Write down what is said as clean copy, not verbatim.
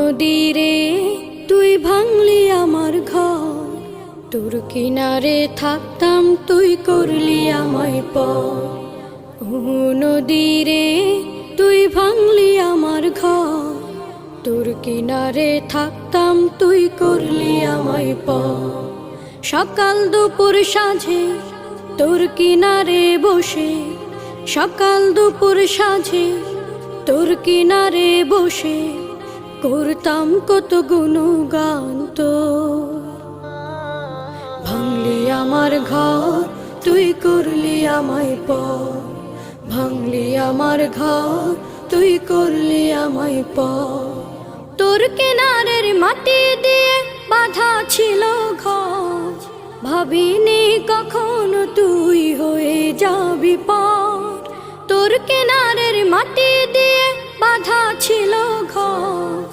নদীরে তুই ভাঙলি আমার ঘর, তোর কিনারে থাকতাম তুই করলি আমায় পর। ও নদীরে তুই ভাঙলি আমার ঘর, তোর কিনারে থাকতাম তুই করলি আমায় পর। সকাল দুপুর সাঁঝে তোর কিনারে বসে, সকাল দুপুর সাঁঝে তোর কিনারে বসে করতাম কত গুণগান তোর। ভাঙলি আমার ঘর তুই করলি আমায় পর, ভাঙলি আমার ঘর তুই করলি আমায় পর। তোর কিনারের মাটি দিয়ে বাঁধা ছিল ঘর, ভাবিনি কখনো তুই হয়ে যাবি পার। তোর কিনারের মাটি দিয়ে বাঁধা ছিল ঘর,